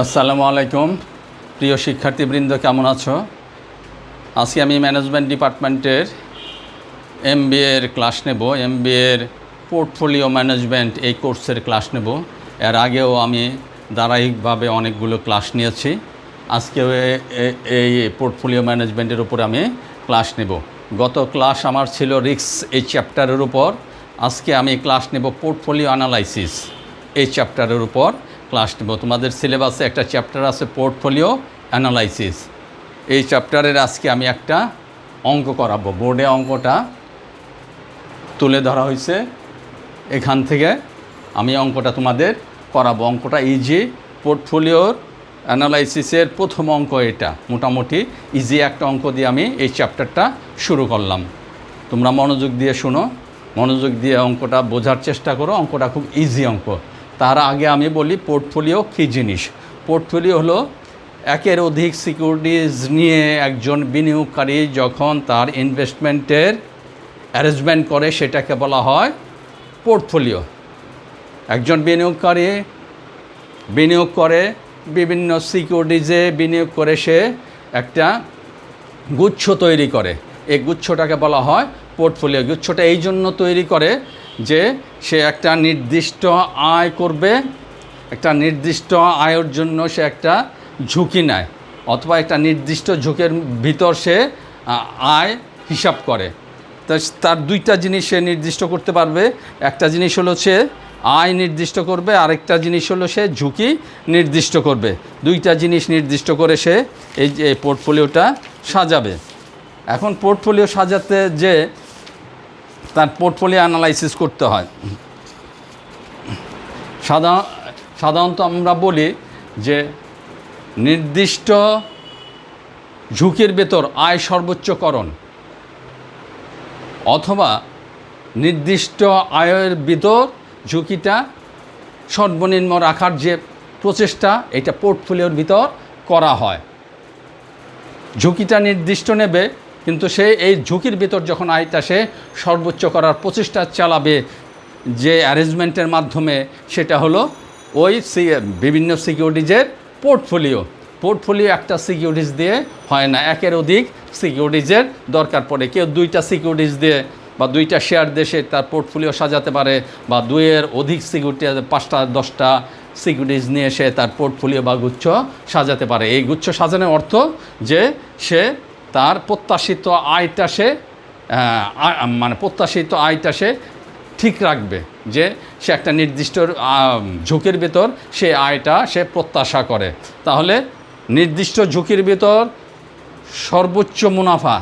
আসসালামু আলাইকুম প্রিয় শিক্ষার্থীবৃন্দ, কেমন আছো? আজকে আমি ম্যানেজমেন্ট ডিপার্টমেন্টের এমবিএর ক্লাস নেব। এমবিএর পোর্টফোলিও ম্যানেজমেন্ট এই কোর্সের ক্লাস নেব। এর আগেও আমি ধারাবাহিকভাবে অনেকগুলো ক্লাস নিয়েছি। আজকে এই পোর্টফোলিও ম্যানেজমেন্টের উপর আমি ক্লাস নেব। গত ক্লাস আমার ছিল রিস্ক এই চ্যাপ্টারের উপর। আজকে আমি ক্লাস নেব পোর্টফোলিও অ্যানালাইসিস এই চ্যাপ্টারের উপর ক্লাস নেব। তোমাদের সিলেবাসে একটা চ্যাপ্টার আছে পোর্টফোলিও অ্যানালাইসিস। এই চ্যাপ্টারের আজকে আমি একটা অঙ্ক করাবো। বোর্ডে অঙ্কটা তুলে ধরা হয়েছে, এখান থেকে আমি অঙ্কটা তোমাদের করাবো। অঙ্কটা ইজি, পোর্টফোলিওর অ্যানালাইসিসের প্রথম অঙ্ক এটা। মোটামুটি ইজি একটা অঙ্ক দিয়ে আমি এই চ্যাপ্টারটা শুরু করলাম। তোমরা মনোযোগ দিয়ে শোনো, মনোযোগ দিয়ে অঙ্কটা বোঝার চেষ্টা করো। অঙ্কটা খুব ইজি অঙ্ক। তার আগে আমি বলি পোর্টফোলিও কী জিনিস। পোর্টফোলিও হলো একের অধিক সিকিউরিটিজ নিয়ে একজন বিনিয়োগকারী যখন তার ইনভেস্টমেন্টের অ্যারেঞ্জমেন্ট করে সেটাকে বলা হয় পোর্টফোলিও। একজন বিনিয়োগকারী বিনিয়োগ করে, বিভিন্ন সিকিউরিটিজে বিনিয়োগ করে সে একটা গুচ্ছ তৈরি করে। এই গুচ্ছটাকে বলা হয় পোর্টফোলিও। গুচ্ছটা এই জন্য তৈরি করে যে সে একটা নির্দিষ্ট আয় করবে, একটা নির্দিষ্ট আয়ের জন্য সে একটা ঝুঁকি নেয়, অথবা একটা নির্দিষ্ট ঝুঁকির ভিতর সে আয় হিসাব করে। তার দুইটা জিনিস সে নির্দিষ্ট করতে পারবে। একটা জিনিস হলো সে আয় নির্দিষ্ট করবে, আরেকটা জিনিস হলো সে ঝুঁকি নির্দিষ্ট করবে। দুইটা জিনিস নির্দিষ্ট করে সে এই যে পোর্টফোলিওটা সাজাবে। এখন পোর্টফোলিও সাজাতে যে তার পোর্টফোলিও অ্যানালাইসিস করতে হয়। সাধারণত আমরা বলি যে নির্দিষ্ট ঝুঁকির ভেতর আয় সর্বোচ্চকরণ, অথবা নির্দিষ্ট আয়ের ভিতর ঝুঁকিটা সর্বনিম্ন রাখার যে প্রচেষ্টা, এটা পোর্টফোলিওর ভিতর করা হয়। ঝুঁকিটা নির্দিষ্ট নেবে, কিন্তু সে এই ঝুঁকির ভিতর যখন আয়টা সে সর্বোচ্চ করার প্রচেষ্টা চালাবে যে অ্যারেঞ্জমেন্টের মাধ্যমে, সেটা হলো ওই বিভিন্ন সিকিউরিটিজের পোর্টফোলিও। পোর্টফোলিও একটা সিকিউরিটিজ দিয়ে হয় না, একের অধিক সিকিউরিটিজের দরকার পড়ে। কেউ দুইটা সিকিউরিটিজ দিয়ে বা দুইটা শেয়ার দিয়ে সে তার পোর্টফোলিও সাজাতে পারে, বা দুইয়ের অধিক সিকিউরিটি, 5টা 10টা সিকিউরিটিজ নিয়ে সে তার পোর্টফোলিও বা গুচ্ছ সাজাতে পারে। এই গুচ্ছ সাজানোর অর্থ যে সে তার প্রত্যাশিত আয়টা সে প্রত্যাশিত আয়টা সে ঠিক রাখবে, যে সে একটা নির্দিষ্ট ঝুঁকির ভেতর সে আয়টা সে প্রত্যাশা করে। তাহলে নির্দিষ্ট ঝুঁকির ভেতর সর্বোচ্চ মুনাফা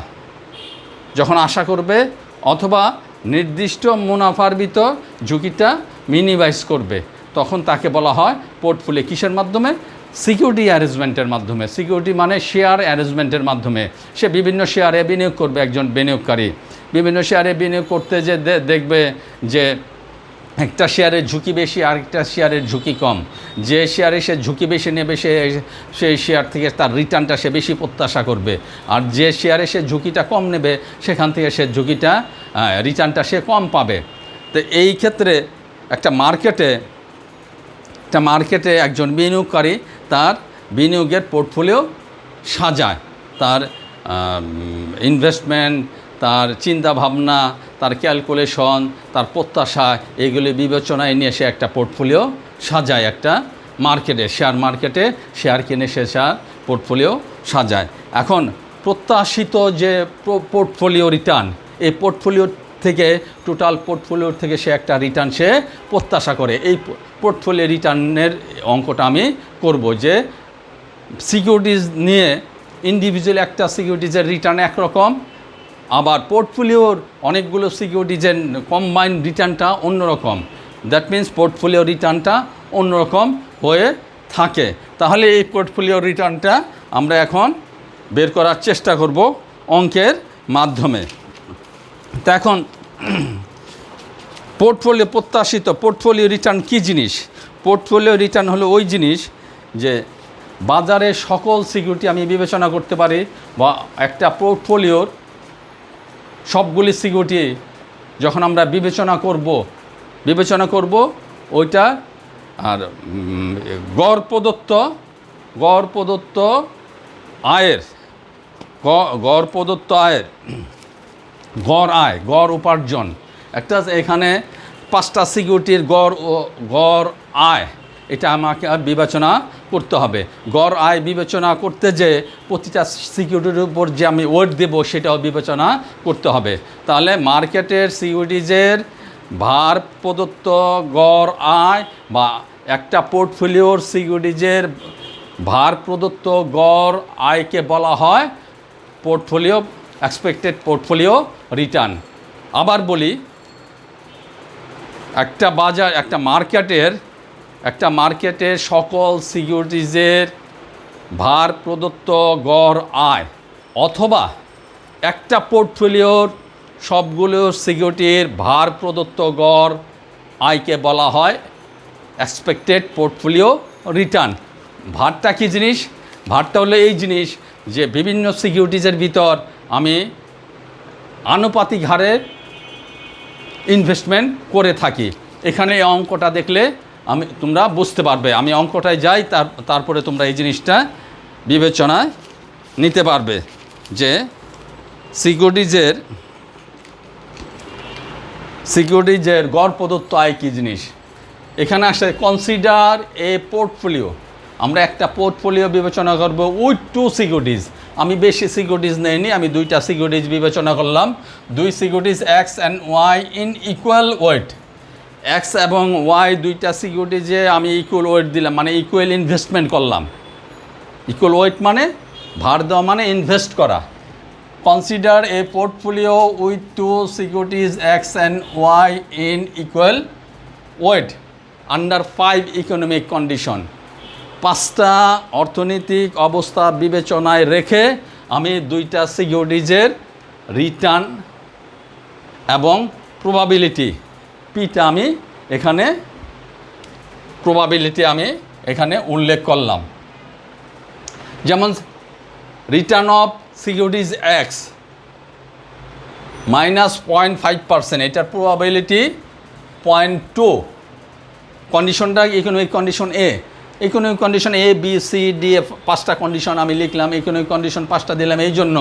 যখন আশা করবে, অথবা নির্দিষ্ট মুনাফার ভিতর ঝুঁকিটা মিনিমাইজ করবে, তখন তাকে বলা হয় পোর্টফোলিও। কিসের মাধ্যমে? সিকিউরিটি অ্যারেঞ্জমেন্টের মাধ্যমে। সিকিউরিটি মানে শেয়ার অ্যারেঞ্জমেন্টের মাধ্যমে। সে বিভিন্ন শেয়ারে বিনিয়োগ করবে। একজন বিনিয়োগকারী বিভিন্ন শেয়ারে বিনিয়োগ করতে যে দেখবে যে একটা শেয়ারের ঝুঁকি বেশি, আরেকটা শেয়ারের ঝুঁকি কম। যে শেয়ারে সে ঝুঁকি বেশি নেবে সেই শেয়ার থেকে তার রিটার্নটা সে বেশি প্রত্যাশা করবে, আর যে শেয়ারে সে ঝুঁকিটা কম নেবে সেখান থেকে সে রিটার্নটা সে কম পাবে। তো এই ক্ষেত্রে একটা মার্কেটে একজন বিনিয়োগকারী তার বিনিয়োগের পোর্টফোলিও সাজায়। তার ইনভেস্টমেন্ট, তার চিন্তাভাবনা, তার ক্যালকুলেশন, তার প্রত্যাশা, এগুলি বিবেচনায় নিয়ে সে একটা পোর্টফোলিও সাজায়। একটা শেয়ার মার্কেটে শেয়ার কিনে সে পোর্টফোলিও সাজায়। এখন প্রত্যাশিত যে পোর্টফোলিও রিটার্ন, এই পোর্টফোলিও থেকে টোটাল পোর্টফোলিওর থেকে সে একটা রিটার্ন সে প্রত্যাশা করে। এই পোর্টফোলিও রিটার্নের অঙ্কটা আমি করব, যে সিকিউরিটিজ নিয়ে ইন্ডিভিজুয়াল একটা সিকিউরিটিজের রিটার্ন একরকম, আবার পোর্টফোলিওর অনেকগুলো সিকিউরিটিজের কম্বাইন্ড রিটার্নটা অন্যরকম। দ্যাট মিন্স পোর্টফোলিও রিটার্নটা অন্যরকম হয়ে থাকে। তাহলে এই পোর্টফোলিও রিটার্নটা আমরা এখন বের করার চেষ্টা করব অঙ্কের মাধ্যমে। তো এখন প্রত্যাশিত পোর্টফোলিও রিটার্ন কী জিনিস? পোর্টফোলিও রিটার্ন হলো ওই জিনিস যে বাজারে সকল সিকিউরিটি আমি বিবেচনা করতে পারি, বা একটা পোর্টফোলিওর সবগুলি সিকিউরিটি যখন আমরা বিবেচনা করব ওইটা আর গড় প্রদত্ত গড় প্রদত্ত আয়ের গড় প্রদত্ত আয়ের গড় আয়, গড় উপার্জন, একটা এখানে 5টা সিকিউরিটির গড় আয়, এটা আমাকে বিবেচনা করতে হবে। গড় আয় বিবেচনা করতে যে প্রতিটা সিকিউরিটির উপর যে আমি ওয়েট দেব সেটাও বিবেচনা করতে হবে। তাহলে মার্কেটের সিকিউরিটিজের ভার প্রদত্ত গড় আয় বা একটা পোর্টফোলিওর সিকিউরিটিজের ভার প্রদত্ত গড় আয়কে বলা হয় পোর্টফোলিও এক্সপেক্টেড পোর্টফোলিও রিটার্ন। আবার বলি, একটা মার্কেটের সকল সিকিউরিটিজের ভার প্রদত্ত গড় আয় অথবা একটা পোর্টফোলিওর সবগুলো সিকিউরিটির ভার প্রদত্ত গড় আয়কে বলা হয় এক্সপেক্টেড পোর্টফোলিও রিটার্ন। ভারটা কী জিনিস? ভারটা হলো এই জিনিস যে বিভিন্ন সিকিউরিটিজের ভিতর আমি আনুপাতিক হারে ইনভেস্টমেন্ট করে থাকি। এখানে এই অঙ্কটা দেখলে তোমরা বুঝতে পারবে। আমি অঙ্কটায় যাই, তারপরে তোমরা এই জিনিসটা বিবেচনায় নিতে পারবে যে সিকিউরিটিজের গড় প্রদত্ত আয় কী জিনিস। এখানে আসে কনসিডার এ পোর্টফোলিও। আমরা একটা পোর্টফোলিও বিবেচনা করব উইথ 2 সিকিউরিটিজ। আমি বেশি সিকিউরিটিজ নেইনি, আমি 2টা সিকিউরিটিজ বিবেচনা করলাম। 2 securities X and Y in equal weight. X এবং ওয়াই 2টা সিকিউরিটিজে আমি ইকুয়াল ওয়েট দিলাম, মানে ইকুয়াল ইনভেস্টমেন্ট করলাম। ইকুয়াল ওয়েট মানে ভার দেওয়া মানে ইনভেস্ট করা। Consider a portfolio with 2 securities X and Y in equal weight under 5 economic condition. 5টা অর্থনৈতিক অবস্থা বিবেচনায় রেখে আমি 2টা সিকিউরিটিজের রিটার্ন এবং প্রবাবিলিটি পিটা আমি এখানে উল্লেখ করলাম। যেমন রিটার্ন অফ সিকিউরিটিজ এক্স -0.5%, এটার প্রবাবিলিটি 0.2। কন্ডিশনটা economic condition A. Economic condition A B C D F 5টা কন্ডিশন আমি লিখলাম। ইকোনমিক কন্ডিশন 5টা দিলাম এই জন্য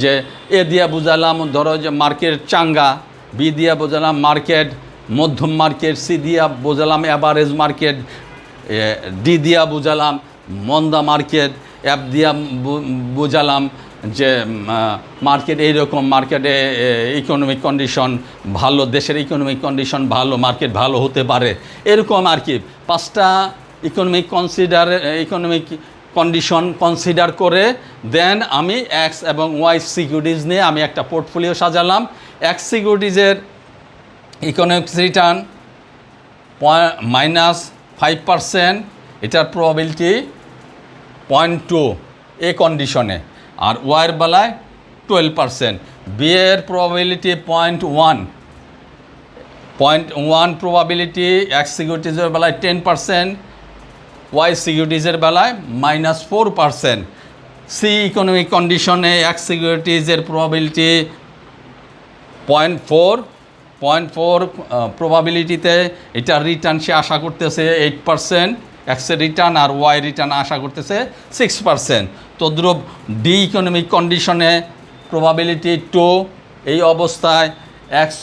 যে এ দিয়া বোঝালাম ধরো যে মার্কেট চাঙ্গা, বি দিয়া বোঝালাম মার্কেট মধ্যম মার্কেট, সি দিয়া বোঝালাম অ্যাভারেজ মার্কেট, ডি দিয়া বোঝালাম মন্দা মার্কেট, এফ দিয়া বোঝালাম যে মার্কেট এইরকম, মার্কেটে ইকোনমিক কন্ডিশন ভালো, দেশের ইকোনমিক কন্ডিশন ভালো, মার্কেট ভালো হতে পারে, এরকম আর কি। 5টা ইকোনমিক কন্ডিশন কনসিডার করে দেন আমি এক্স এবং ওয়াই সিকিউরিটিজ নিয়ে আমি একটা পোর্টফোলিও সাজালাম। এক্স সিকিউরিটিজের ইকোনমিক রিটার্ন -5%, এটার প্রবাবিলিটি 0.2 এ কন্ডিশনে, আর ওয়াইয়ের বেলায় 12%। বি এর প্রবাবিলিটি 0.1 প্রবাবিলিটি এক্স সিকিউরিটিজের বেলায় 10%, ওয়াই সিকিউরিটিজের বেলায় -4%। সি ইকোনমিক কন্ডিশনে এক্স সিকিউরিটিজের প্রবাবিলিটি 0.4 প্রবাবিলিটিতে এটার রিটার্ন সে আশা করতেছে 8%, এক্সের রিটার্ন, আর ওয়াই রিটার্ন আশা করতেছে 6%। তদ্রূপ ডি ইকোনমিক কন্ডিশনে প্রবাবিলিটি 2। এই অবস্থায় এক্স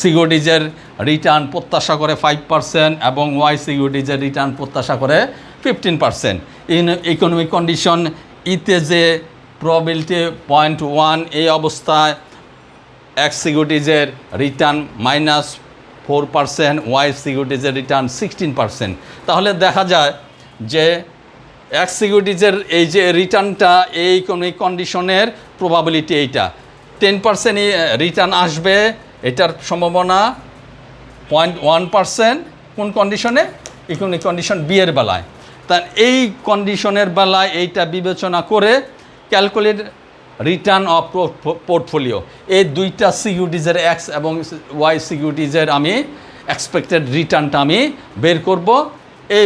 সিকিউরিটিজের রিটার্ন প্রত্যাশা করে 5% এবং ওয়াই সিকিউরিটিজের রিটার্ন প্রত্যাশা করে 15%। ইকোনমিক কন্ডিশন ইতে যে প্রবাবিলিটি 0.1, এই অবস্থায় এক্স সিকিউরিটিজের রিটার্ন -4%, ওয়াই সিকিউরিটিজের রিটার্ন 16%। তাহলে দেখা যায় যে এক্স সিকিউরিটিজের এই যে রিটার্নটা এই ইকোনমিক কন্ডিশনের প্রবাবিলিটি এইটা 10% রিটার্ন আসবে, এটার সম্ভাবনা 0.1%। কোন কন্ডিশনে? ইকোনমিক কন্ডিশন বি এর বেলায়। তা এই কন্ডিশনের বেলায় এইটা বিবেচনা করে ক্যালকুলেট রিটার্ন অফ পোর্টফোলিও, এই 2টা সিকিউরিটিজের এক্স এবং ওয়াই সিকিউরিটিজের আমি এক্সপেক্টেড রিটার্নটা আমি বের করব এই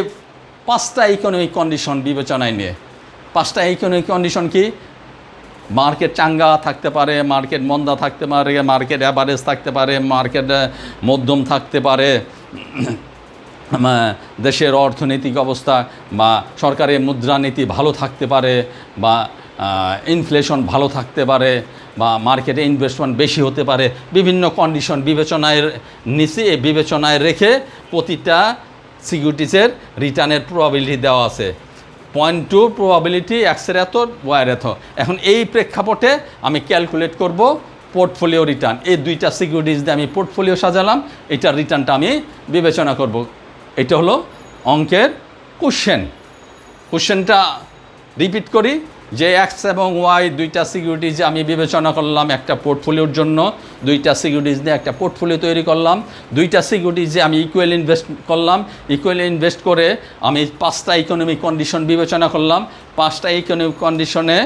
5টা ইকোনমিক কন্ডিশন বিবেচনায় নিয়ে। 5টা ইকোনমিক কন্ডিশন কি? মার্কেট চাঙ্গা থাকতে পারে, মার্কেট মন্দা থাকতে পারে, মার্কেট অ্যাভারেজ থাকতে পারে, মার্কেট মধ্যম থাকতে পারে, দেশের অর্থনৈতিক অবস্থা বা সরকারের মুদ্রানীতি ভালো থাকতে পারে, বা ইনফ্লেশন ভালো থাকতে পারে, বা মার্কেটে ইনভেস্টমেন্ট বেশি হতে পারে, বিভিন্ন কন্ডিশন বিবেচনায় রেখে প্রতিটা সিকিউরিটিজের রিটার্নের প্রবাবিলিটি দেওয়া আছে। 0.2 প্রবাবিলিটি এক্সের এত, ওয়াইয়ের এত। এখন এই প্রেক্ষাপটে আমি ক্যালকুলেট করব পোর্টফোলিও রিটার্ন। এই দুইটা সিকিউরিটিজ দিয়ে আমি পোর্টফোলিও সাজালাম, এটার রিটার্নটা আমি বিবেচনা করব। এটা হলো অঙ্কের কোশ্চেনটা রিপিট করি যে এক্স এবং ওয়াই দুইটা সিকিউরিটিজ আমি বিবেচনা করলাম একটা পোর্টফোলিওর জন্য, দুইটা সিকিউরিটিজ দিয়ে একটা পোর্টফোলিও তৈরি করলাম, দুইটা সিকিউরিটিজে আমি ইকুয়াল ইনভেস্ট করলাম, ইকুয়াল ইনভেস্ট করে আমি 5টা ইকোনমিক কন্ডিশন বিবেচনা করলাম, 5টা ইকোনমিক কন্ডিশনে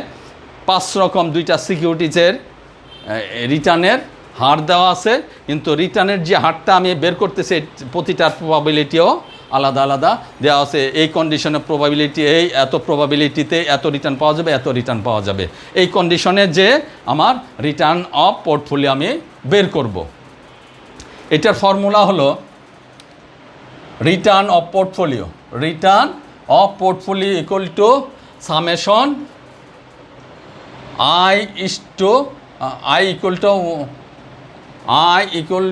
5 রকম দুইটা সিকিউরিটিজের রিটার্নের হার দেওয়া আছে, কিন্তু রিটার্নের যে হারটা আমি বের করতেছি প্রতিটার প্রবাবিলিটিও আলাদা আলাদা দেওয়া আছে। এই কন্ডিশনে প্রবাবিলিটি এত প্রবাবিলিটিতে এত রিটার্ন পাওয়া যাবে, এত রিটার্ন পাওয়া যাবে। এই কন্ডিশনে যে আমার রিটার্ন অফ পোর্টফোলিও আমি বের করব। এটার ফর্মুলা হলো return of portfolio equal to summation I equal to 1:n. I equal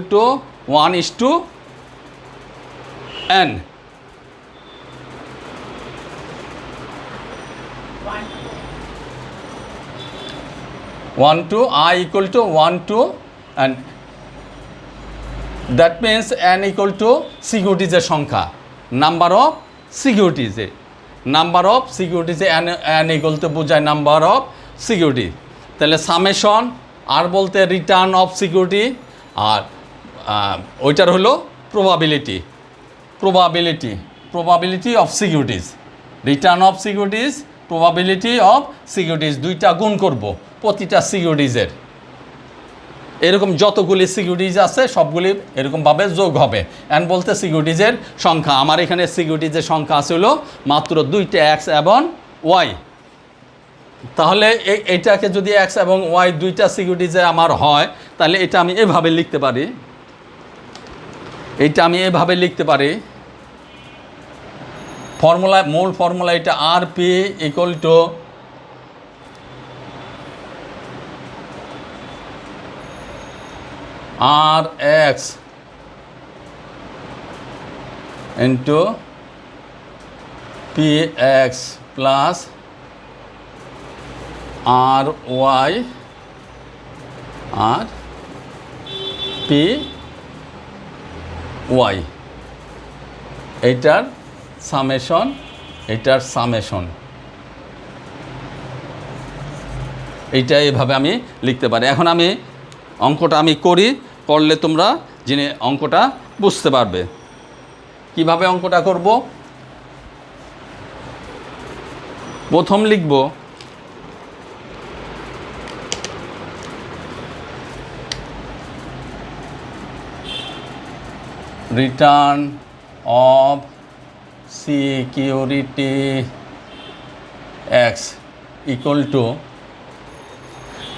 to 1 to n. That means n equal to সিকিউরিটিজের সংখ্যা, নাম্বার অফ সিকিউরিটিজে n equal to বোঝায় নাম্বার অফ সিকিউরিটি। তাহলে সামেশন আর বলতে রিটার্ন অফ সিকিউরিটি, আর ওইটার হলো probability of securities, return of securities, probability of securities, দুইটা গুণ করব প্রতিটা সিকিউরিটিজের। এরকম যতগুলি সিকিউরিটিজ আছে সবগুলি এরকমভাবে যোগ হবে। এন বলতে সিকিউরিটিজের সংখ্যা, আমার এখানে সিকিউরিটিজের সংখ্যা আছে হলো মাত্র 2টা এক্স এবং ওয়াই। তাহলে এইটাকে যদি এক্স এবং ওয়াই দুইটা সিকিউরিটিজে আমার হয়, তাহলে এটা আমি এভাবে লিখতে পারি, মূল ফর্মুলা এটা R P equal to R X into P X plus R Y R P Y, এইটার সামেশন এইটা এইভাবে আমি লিখতে পারি। এখন আমি অঙ্কটা করলে তোমরা জেনে অঙ্কটা বুঝতে পারবে কিভাবে অঙ্কটা করব। প্রথম লিখব return of security x equal to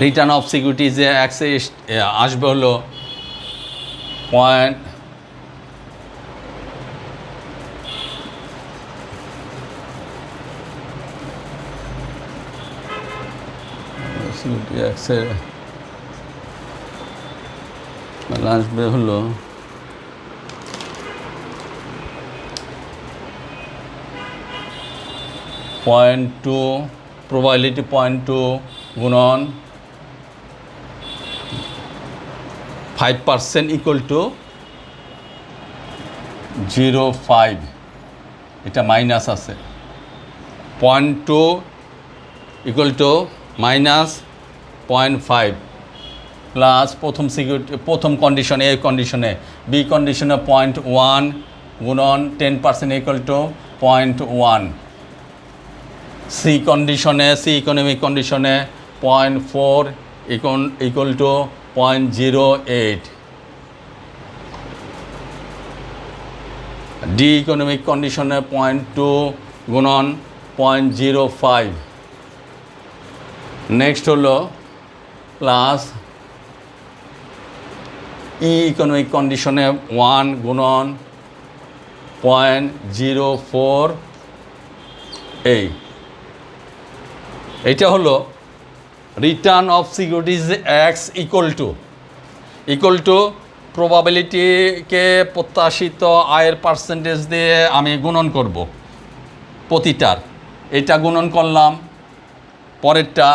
return of security যে এক্সে আসবে হলো পয়েন্ট সিকিউরিটি এক্সে আসবে হলো 0.2 probability 0.2 গুণন 5% ইকুয়াল টু 0.5, এটা মাইনাস আছে। 0.2 ইকুয়াল টু মাইনাস 0.5 প্লাস প্রথম কন্ডিশনে, এই কন্ডিশনে বি কন্ডিশনে 0.1 গুণন 10% ইকুয়াল টু 0.1, সি ইকোনমিক কন্ডিশনে 0.4 ইকুয়াল টু 0.08, ডি ইকোনমিক কন্ডিশনে 0.2 গুণন 0.05, নেক্সট হলো প্লাস ই ইকোনমিক কন্ডিশনে 1 গুণন 0.04 এটা হলো return of securities X equal to প্রবাবিলিটিকে প্রত্যাশিত আয়ের পার্সেন্টেজ দিয়ে আমি গুণন করব প্রতিটার। এটা গুণন করলাম, পরেরটা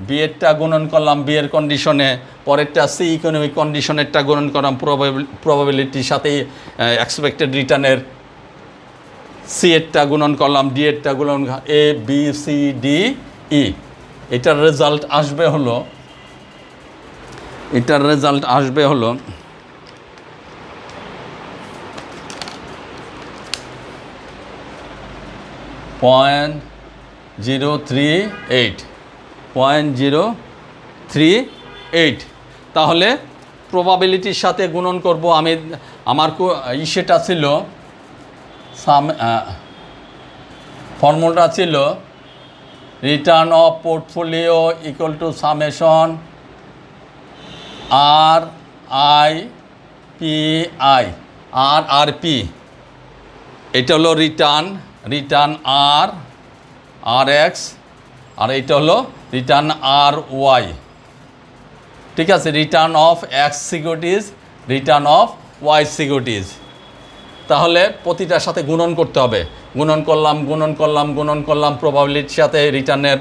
বিয়েরটা গুণন করলাম বিয়ের কন্ডিশনে, পরেরটা সি ইকোনমিক কন্ডিশনেরটা গুণন করলাম প্রবাবিলিটির সাথে এক্সপেক্টেড রিটার্নের, সি এরটা গুণন করলাম ডি এরটা গুণন, A B C D E. এটার রেজাল্ট আসবে হলো 0.038 তাহলে প্রবাবিলিটির সাথে গুণন করব আমি। আমার সেটা ছিল ফর্মুলাটা ছিল return of portfolio equal to summation RIPI এটা হলো রিটার্ন RX, আর এটা হলো রিটার্ন RY। ঠিক আছে, return of X securities, return of Y securities. তাহলে প্রতিটার সাথে গুণন করতে হবে। গুণন করলাম প্রবাবিলিটির সাথে রিটার্নের,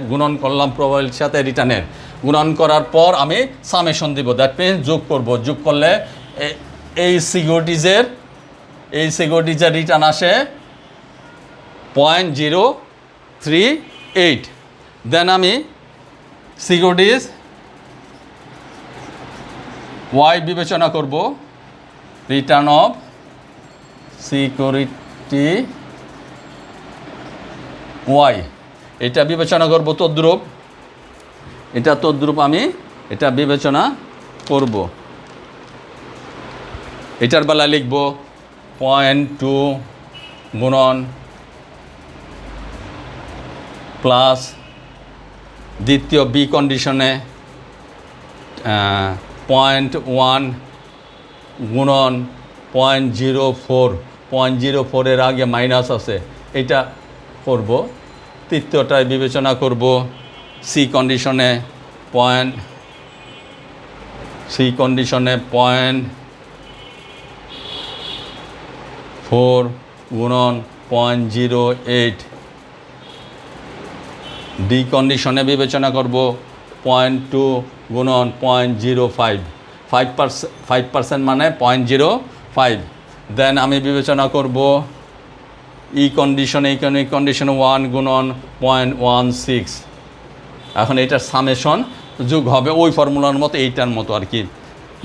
প্রবাবিলিটির সাথে রিটার্নের গুণন করার পর আমি সামেশন দিব, দ্যাট মিনস যোগ করব। যোগ করলে এই সিকিউরিটিজের রিটার্ন আসে 0.038। দেন আমি সিকিউরিটিজ ওয়াই বিবেচনা করব, রিটার্ন অফ সিকিউরিটি ওয়াই এটা বিবেচনা করব তদ্রূপ, আমি এটা বিবেচনা করব। এটার বেলা লিখব 0.2 গুণন প্লাস দ্বিতীয় বি কন্ডিশনে 0.1 গুণন 0.04 এর আগে মাইনাস আছে, এটা করব। তৃতীয়টায় বিবেচনা করব সি কন্ডিশনে 0.4 গুণন 0.08। ডি কন্ডিশনে বিবেচনা করব 0.2 গুণন 0.05, 5% মানে 0.05। দেন আমি বিবেচনা করব ইকোনমিক কন্ডিশনে 1 গুণন 0.16। এখন এটার সামেশন যোগ হবে ওই ফর্মুলার মতো, এইটার মতো আর কি।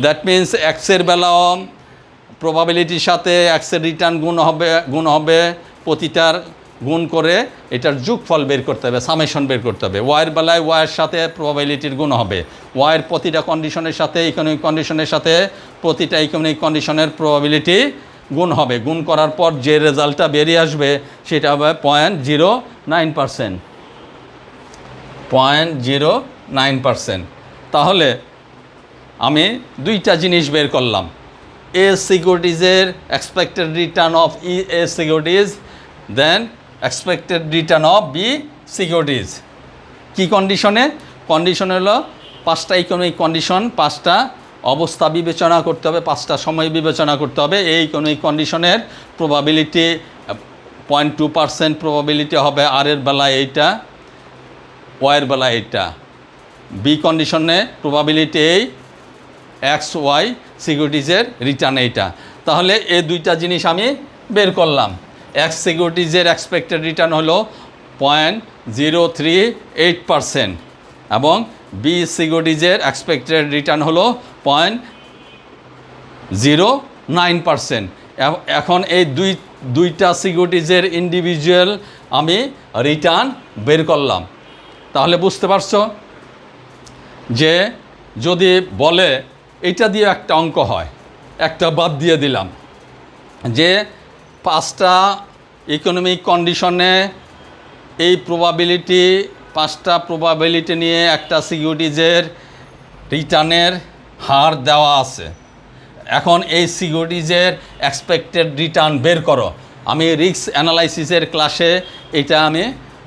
দ্যাট মিন্স এক্সের বেলাও প্রবাবিলিটির সাথে এক্সের রিটার্ন গুণ হবে প্রতিটার গুণ করে এটার যোগফল বের করতে হবে, সামেশন বের করতে হবে। ওয়াইয়ের বেলায় ওয়াইয়ের সাথে প্রবাবিলিটির গুণ হবে, ওয়াইয়ের প্রতিটা কন্ডিশনের সাথে ইকোনমিক কন্ডিশনের সাথে প্রতিটা ইকোনমিক কন্ডিশনের প্রবাবিলিটি গুণ হবে। গুণ করার পর যে রেজাল্টটা বেরিয়ে আসবে সেটা হবে 0.09%। তাহলে আমি দুইটা জিনিস বের করলাম, এ সিকিউরিটিজের expected return of A securities, then expected return of B securities. কি কন্ডিশনে হলো 5টা ইকোনমিক কন্ডিশন, 5টা অবস্থা বিবেচনা করতে হবে, 5টা সময় বিবেচনা করতে হবে। এই ইকোনমিক কন্ডিশনের প্রবাবিলিটি 0.2% প্রবাবিলিটি হবে আর এর বেলায় এইটা, ওয়াইয়ের বেলায় এইটা। বি কন্ডিশনে প্রবাবিলিটি এই এক্স ওয়াই সিকিউরিটিজের রিটার্ন এইটা। তাহলে এই দুইটা জিনিস আমি বের করলাম। এক্স সিকিউরিটিজের এক্সপেক্টেড রিটার্ন হলো 0.038% এবং বি সিকিউরিটিজের এক্সপেক্টেড রিটার্ন হলো 0.09%। এখন এই দুইটা সিকিউরিটিজের ইন্ডিভিজুয়াল আমি রিটার্ন বের করলাম। তাহলে বুঝতে পারছো যে যদি বলে এটা দিয়ে একটা অঙ্ক হয়, একটা বাদ দিয়ে দিলাম, যে 5টা ইকোনমিক কন্ডিশনে এই প্রবাবিলিটি, 5টা প্রবাবিলিটি নিয়ে একটা সিকিউরিটিজের রিটার্নের হার দেওয়া আছে। এখন এই সিকিউরিটিজের এক্সপেক্টেড রিটার্ন বের করো। আমি রিস্ক অ্যানালাইসিসের ক্লাসে এটা আমি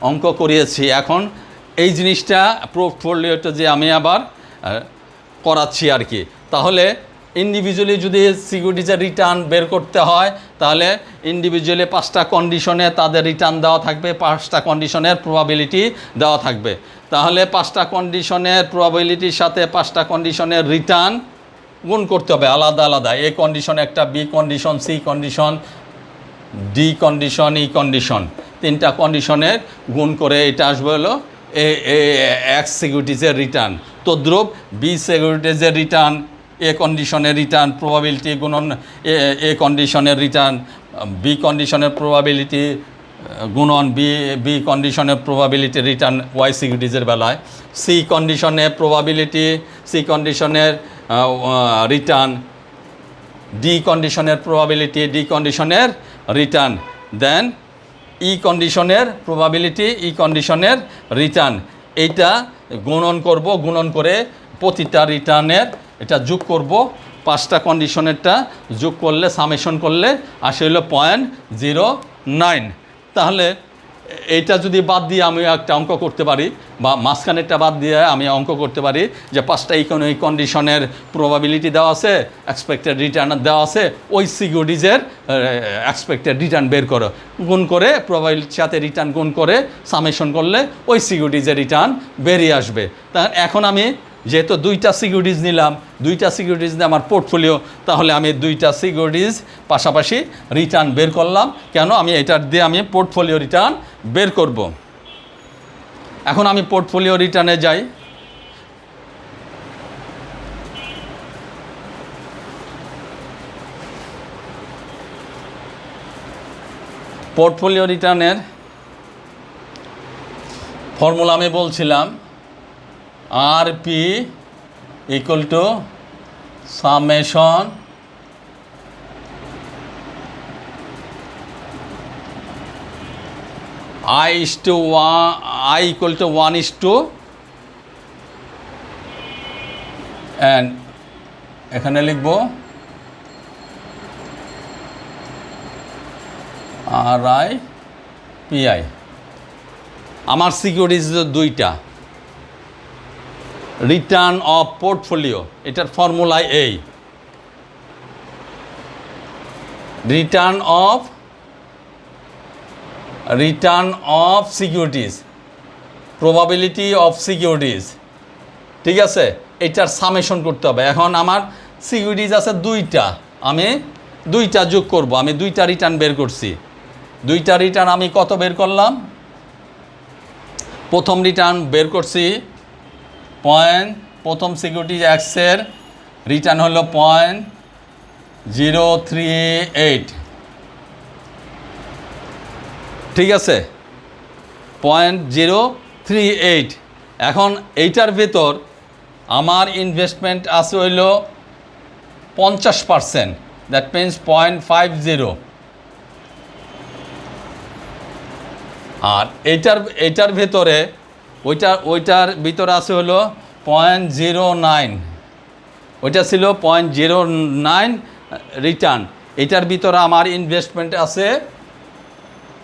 অঙ্ক করিয়েছি। এখন এই জিনিসটা পোর্টফোলিওটা যে আমি আবার করাচ্ছি আর কি। তাহলে ইন্ডিভিজুয়ালি যদি সিকিউরিটিজের রিটার্ন বের করতে হয় তাহলে ইন্ডিভিজুয়ালি 5টা কন্ডিশনে তাদের রিটার্ন দেওয়া থাকবে, 5টা কন্ডিশনের প্রবাবিলিটি দেওয়া থাকবে। তাহলে 5টা কন্ডিশনের প্রবাবিলিটির সাথে 5টা কন্ডিশনের রিটার্ন গুণ করতে হবে আলাদা আলাদা। এ কন্ডিশন একটা, B condition, C condition, D condition, E condition, 3টা কন্ডিশনের গুণ করে এটা আসবে হলো এক্স সিকিউরিটিজের রিটার্ন। তদ্রূপ বি সিকিউরিটিজের রিটার্ন, এ কন্ডিশনের রিটার্ন প্রবাবিলিটি গুণন এ কন্ডিশনের রিটার্ন, বি কন্ডিশনের প্রবাবিলিটি গুণন বি কন্ডিশনের প্রবাবিলিটি রিটার্ন ওয়াই সিকিউরিটিজের বেলায়, সি কন্ডিশনে প্রবাবিলিটি সি কন্ডিশনের রিটার্ন, ডি কন্ডিশনের প্রবাবিলিটি ডি কন্ডিশনের রিটার্ন, দেন ই কন্ডিশনের প্রবাবিলিটি ই কন্ডিশনের রিটার্ন। এইটা গুণন করব, গুণন করে প্রতিটা রিটার্নের এটা যোগ করব। 5টা কন্ডিশনেরটা যোগ করলে সামেশন করলে আসে হলো 0.09। তাহলে এইটা যদি বাদ দিয়ে আমি একটা অঙ্ক করতে পারি, বা মাঝখানেরটা বাদ দিয়ে আমি অঙ্ক করতে পারি যে 5টা ইকোনমিক কন্ডিশনের প্রবাবিলিটি দেওয়া আছে, এক্সপেক্টেড রিটার্ন দেওয়া আছে, ওই সিকিউরিটিজের এক্সপেক্টেড রিটার্ন বের করো, গুণ করে প্রবাবিলিটির সাথে রিটার্ন গুণ করে সামেশন করলে ওই সিকিউরিটিজের রিটার্ন বেরিয়ে আসবে। তা এখন আমি যেহেতু 2টা সিকিউরিটিজ নিলাম, 2টা সিকিউরিটিজ নিয়ে আমার পোর্টফোলিও, তাহলে আমি 2টা সিকিউরিটিজ পাশাপাশি রিটার্ন বের করলাম। কেন? আমি এটার দিয়ে আমি পোর্টফোলিও রিটার্ন বের করব। এখন আমি পোর্টফোলিও রিটার্নে যাই। পোর্টফোলিও রিটার্নের ফর্মুলা আমি বলছিলাম RP equal to summation I equal to 1 and এখানে লিখব RIPI। আমার সিকিউরিটিজ 2টা, রিটার্ন অফ পোর্টফোলিও, এটার ফর্মুলায় এই return of securities, probability of securities, ঠিক আছে? এটার সামেশন করতে হবে। এখন আমার সিকিউরিটিজ আছে 2টা, আমি 2টা যোগ করব। আমি 2টা রিটার্ন বের করছি। 2টা রিটার্ন আমি কত বের করলাম? প্রথম রিটার্ন বের করছি প্রথম সিকিউরিটি এক্সের রিটার্ন হলো 0.038, ঠিক আছে? 0.038। এখন এইটার ভেতর আমার ইনভেস্টমেন্ট আছে হইল 50%, দ্যাট মিনস 0.50। আর এইটার ভেতরে ওইটার ভিতরে আছে হলো 0.09, ওইটা ছিল 0.09 রিটার্ন। এটার ভিতরে আমার ইনভেস্টমেন্ট আছে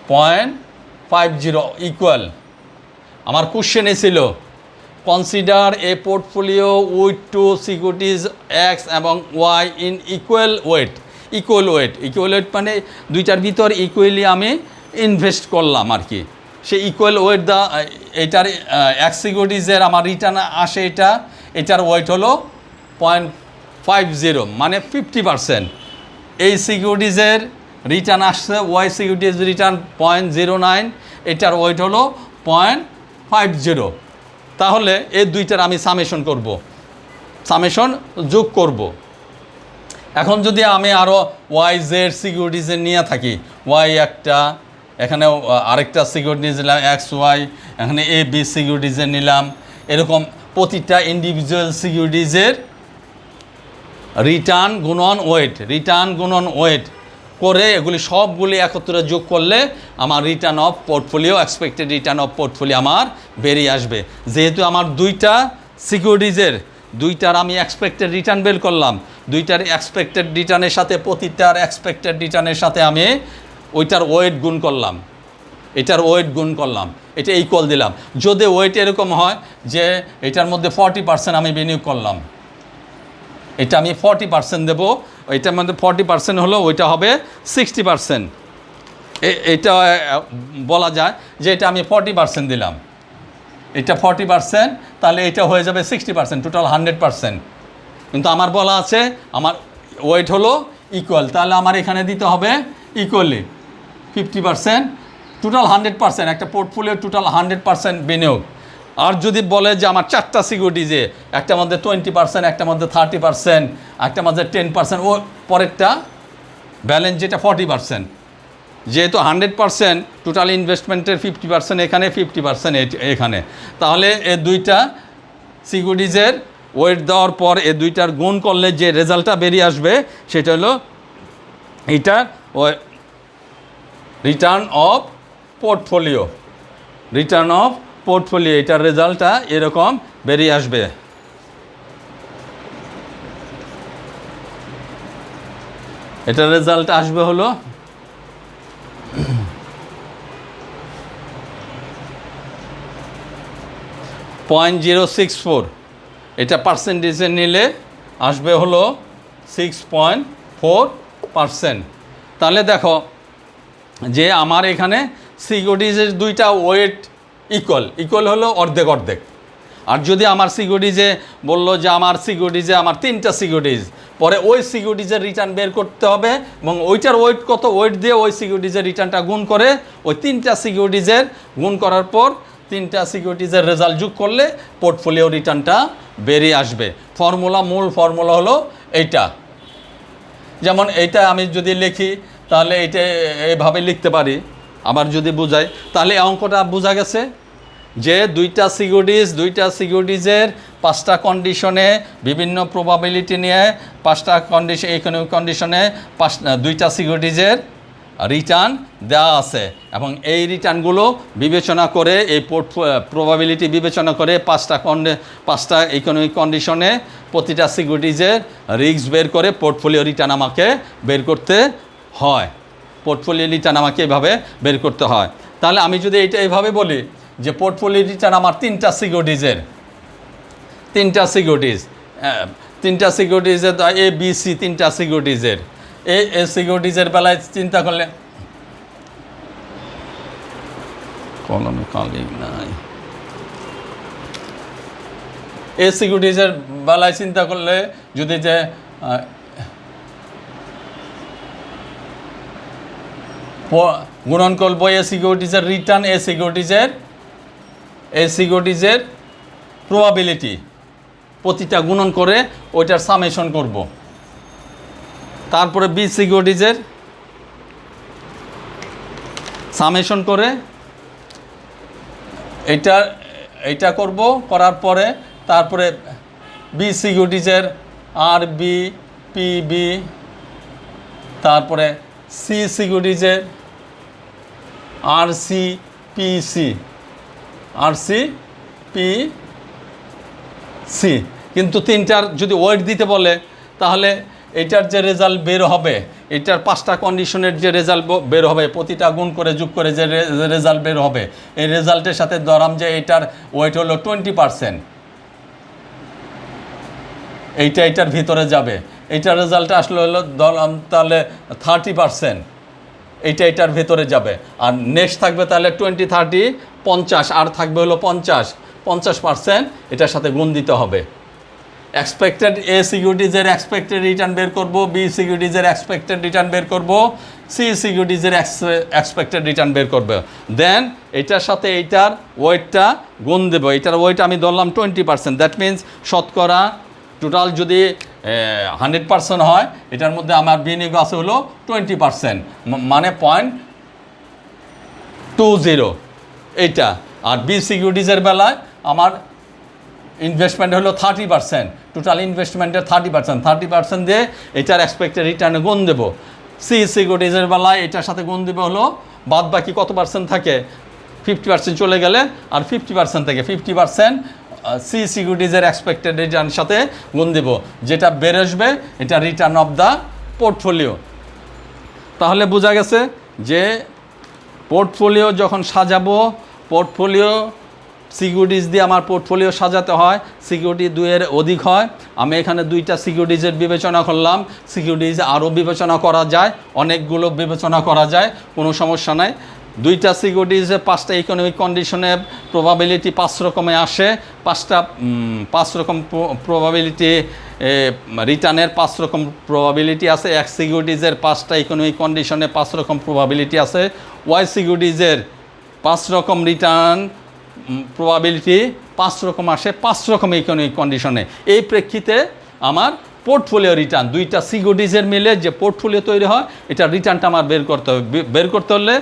0.50 ইকুয়াল। আমার কোশ্চেনে ছিল consider a portfolio with 2 securities x এবং ওয়াই ইন ইকুয়াল ওয়েট মানে 2টার ভিতর ইকুয়ালি আমি ইনভেস্ট করলাম আর কি। সে ইকুয়াল ওয়েট এটার এক্স সিকিউরিটিজের আমার রিটার্ন আসে এটার ওয়েট হলো 0.50 মানে 50%। এই সিকিউরিটিজের রিটার্ন আসছে ওয়াই সিকিউরিটিজ রিটার্ন 0.09, এটার ওয়েট হলো 0.50। তাহলে এই 2টার আমি সামেশন যোগ করব। এখন যদি আমি আরও ওয়াই জেড সিকিউরিটিজের নিয়ে থাকি, ওয়াই একটা, এখানে আরেকটা সিকিউরিটিজ নিলাম এক্স ওয়াই, এখানে এ বি সিকিউরিটিজের নিলাম, এরকম প্রতিটা ইন্ডিভিজুয়াল সিকিউরিটিজের রিটার্ন গুণন ওয়েট করে এগুলি সবগুলি একত্রে যোগ করলে আমার return of portfolio, expected return of portfolio আমার বেরিয়ে আসবে। যেহেতু আমার 2টা সিকিউরিটিজের 2টার আমি এক্সপেক্টেড রিটার্ন বের করলাম, 2টার এক্সপেক্টেড রিটার্নের সাথে প্রতিটার এক্সপেক্টেড রিটার্নের সাথে আমি ওইটার ওয়েট গুণ করলাম, এটার ওয়েট গুণ করলাম, এটা ইকুয়াল দিলাম। যদি ওয়েট এরকম হয় যে এটার মধ্যে 40% আমি বিনিয়োগ করলাম, এটা আমি 40% দেবো, এটার মধ্যে 40% হলো, ওইটা হবে 60%। এটা বলা যায় যে এটা আমি 40% দিলাম, এটা 40%, তাহলে এটা হয়ে যাবে 60%, টোটাল 100%। কিন্তু আমার বলা আছে আমার ওয়েট হলো ইকুয়াল, তাহলে আমার এখানে দিতে হবে ইকুয়ালি 50%, টোটাল 100%। একটা পোর্টফোলিও টোটাল 100% বিনিয়োগ। আর যদি বলে যে আমার 4টা সিকিউরিটিজে, একটার মধ্যে 20%, একটার মধ্যে 30%, একটার মধ্যে 10%, ও পরেরটা ব্যালেন্স যেটা 40%, যেহেতু 100% টোটাল ইনভেস্টমেন্টের 50% এখানে, 50% এখানে, তাহলে এই দুইটা সিকিউরিটিজের ওয়েট দেওয়ার পর এই দুইটার গুণ করলে যে রেজাল্টটা বেরিয়ে আসবে সেটা হলো এইটার return of portfolio. Return of portfolio, এটার রেজাল্টটা এরকম বেরিয়ে আসবে। এটার রেজাল্ট আসবে হলো 0.064, এটা পার্সেন্টেজে নিলে আসবে হলো 6.4%। তাহলে দেখো যে আমার এখানে সিকিউরিটিজের দুইটা ওয়েট ইকুয়াল হলো অর্ধেক অর্ধেক। আর যদি আমার সিকিউরিটিজে বললো যে আমার সিকিউরিটিজে আমার 3টা সিকিউরিটিজ, পরে ওই সিকিউরিটিজের রিটার্ন বের করতে হবে এবং ওইটার ওয়েট কত, ওয়েট দিয়ে ওই সিকিউরিটিজের রিটার্নটা গুণ করে ওই 3টা সিকিউরিটিজের গুণ করার পর 3টা সিকিউরিটিজের রেজাল্ট যোগ করলে পোর্টফোলিও রিটার্নটা বেরিয়ে আসবে। মূল ফর্মুলা হলো এইটা। যেমন এইটা আমি যদি লিখি তাহলে এইটা এভাবে লিখতে পারি, আবার যদি বুঝাই তাহলে অঙ্কটা বোঝা গেছে যে দুইটা সিকিউরিটিজের 5টা কন্ডিশনে বিভিন্ন প্রবাবিলিটি নিয়ে 5টা কন্ডিশন, ইকোনমিক কন্ডিশনে 2টা সিকিউরিটিজের রিটার্ন দেওয়া আছে এবং এই রিটার্নগুলো বিবেচনা করে এই প্রবাবিলিটি বিবেচনা করে 5টা ইকোনমিক কন্ডিশনে প্রতিটা সিকিউরিটিজের রিস্ক বের করে পোর্টফোলিও রিটার্ন আমাকে বের করতে হয়। পোর্টফোলিও রিটার্ন আমাকে এভাবে বের করতে হয়। তাহলে আমি যদি এইটা এইভাবে বলি যে পোর্টফোলিও রিটার্ন আমার 3টা সিকিউরিটিজের ABC 3টা সিকিউরিটিজের, এই সিকিউরিটিজের বেলায় চিন্তা করলে কলমে কালিক নাই, এই সিকিউরিটিজের বেলায় চিন্তা করলে যদি যে গুণন করবো এই সিকিউরিটিজের রিটার্ন, এই সিকিউরিটিজের প্রবাবিলিটি প্রতিটা গুণন করে ওইটার সামেশন করব। তারপরে বি সিকিউরিটিজের সামেশন করে এইটা করব, করার পরে তারপরে বি সিকিউরিটিজের আর বি পি বি, তারপরে সি সিকিউরিটিজের আর সি পি সি। কিন্তু 3টার যদি ওয়েট দিতে বলে তাহলে এটার যে রেজাল্ট বের হবে, এটার 5টা কন্ডিশনের যে রেজাল্ট বের হবে, প্রতিটা গুণ করে যোগ করে যে রেজাল্ট বের হবে, এই রেজাল্টের সাথে ধরাম যে এটার ওয়েট হলো 20%, এইটার ভিতরে যাবে, এইটার রেজাল্ট আসলে হলো ধরলাম তাহলে 30%, এইটার ভেতরে যাবে। আর নেক্সট থাকবে তাহলে 20, 30, 50, আর থাকবে হলো 50% এটার সাথে গুণ দিতে হবে। এক্সপেক্টেড এ সিকিউরিটিজের এক্সপেক্টেড রিটার্ন বের করব, বি সিকিউরিটিজের এক্সপেক্টেড রিটার্ন বের করব, সি সিকিউরিটিজের এক্সপেক্টেড রিটার্ন বের করবে। দেন এটার সাথে এইটার ওয়েটটা গুণ দেবো। এটার ওয়েট আমি ধরলাম 20%, দ্যাট মিনস শতকরা টোটাল যদি 100% হয়, এটার মধ্যে আমার বিনিয়োগ আছে হলো 20%, মানে 0.20 এইটা। আর বি সিকিউরিটিজের বেলায় আমার ইনভেস্টমেন্ট হলো 30%, টোটাল ইনভেস্টমেন্টের 30% দিয়ে এটার এক্সপেক্টেড রিটার্নে গুণ দেবো। সি সিকিউরিটিজের বেলায় এটার সাথে গুণ দেবো হলো বাদ বাকি কত পার্সেন্ট থাকে, 50% চলে গেলে আর 50% থেকে 50% সি সিকিউরিটিজের এক্সপেক্টেড রিটার্নের সাথে গুণ দেব, যেটা বের আসবে এটা রিটার্ন অফ দ্য পোর্টফোলিও। তাহলে বোঝা গেছে যে পোর্টফোলিও যখন সাজাবো, পোর্টফোলিও সিকিউরিটিজ দিয়ে আমার পোর্টফোলিও সাজাতে হয়, সিকিউরিটি 2-এর অধিক হয়। আমি এখানে 2টা সিকিউরিটিজের বিবেচনা করলাম। সিকিউরিটিজ আরও বিবেচনা করা যায়, অনেকগুলো বিবেচনা করা যায়, কোনো সমস্যা নাই। 2টা সিকিউরিটিজে 5টা ইকোনমিক কন্ডিশনে প্রবাবিলিটি 5 রকমে আসে। 5 রকম প্রবাবিলিটি, রিটার্নের 5 রকম প্রবাবিলিটি আছে। এক সিকিউরিটিজের 5টা ইকোনমিক কন্ডিশনে 5 রকম প্রবাবিলিটি আছে। ওয়াই সিকিউরিটিজের 5 রকম রিটার্ন প্রবাবিলিটি 5 রকম আসে 5 রকম ইকোনমিক কন্ডিশনে। এই প্রেক্ষিতে আমার পোর্টফোলিও রিটার্ন 2টা সিকিউরিটিজের মিলে যে পোর্টফোলিও তৈরি হয়, এটা রিটার্নটা আমার বের করতে হবে। বের করতে হলে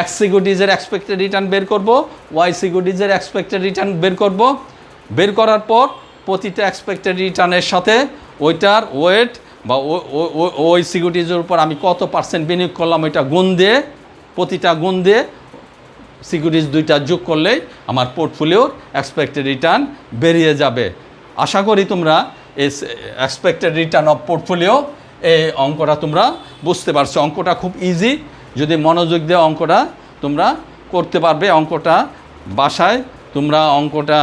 এক্স সিকিউরিটিজের এক্সপেক্টেড রিটার্ন বের করব, ওয়াই সিকিউরিটিজের এক্সপেক্টেড রিটার্ন বের করব। বের করার পর প্রতিটা এক্সপেক্টেড রিটার্নের সাথে ওইটার ওয়েট বা ওই সিকিউরিটিজের উপর আমি কত % বিনিয়োগ করলাম ওইটা গুণ দিয়ে, প্রতিটা গুণ দিয়ে সিকিউরিটিজ 2টা যোগ করলেই আমার পোর্টফোলিওর এক্সপেক্টেড রিটার্ন বেরিয়ে যাবে। আশা করি তোমরা এই এক্সপেক্টেড রিটার্ন অফ পোর্টফোলিও এই অঙ্কটা তোমরা বুঝতে পারছো। অঙ্কটা খুব ইজি, যদি মনোযোগ দিয়ে অঙ্কটা তোমরা করতে পারবে। অঙ্কটা বাসায় তোমরা অঙ্কটা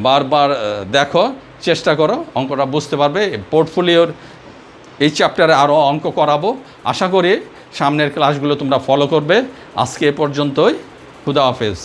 বারবার দেখো, চেষ্টা করো, অঙ্কটা বুঝতে পারবে। পোর্টফোলিওর এই চ্যাপ্টারে আরও অঙ্ক করাবো। আশা করি সামনের ক্লাসগুলো তোমরা ফলো করবে। আজকে এ পর্যন্তই। খুদা হাফেজ।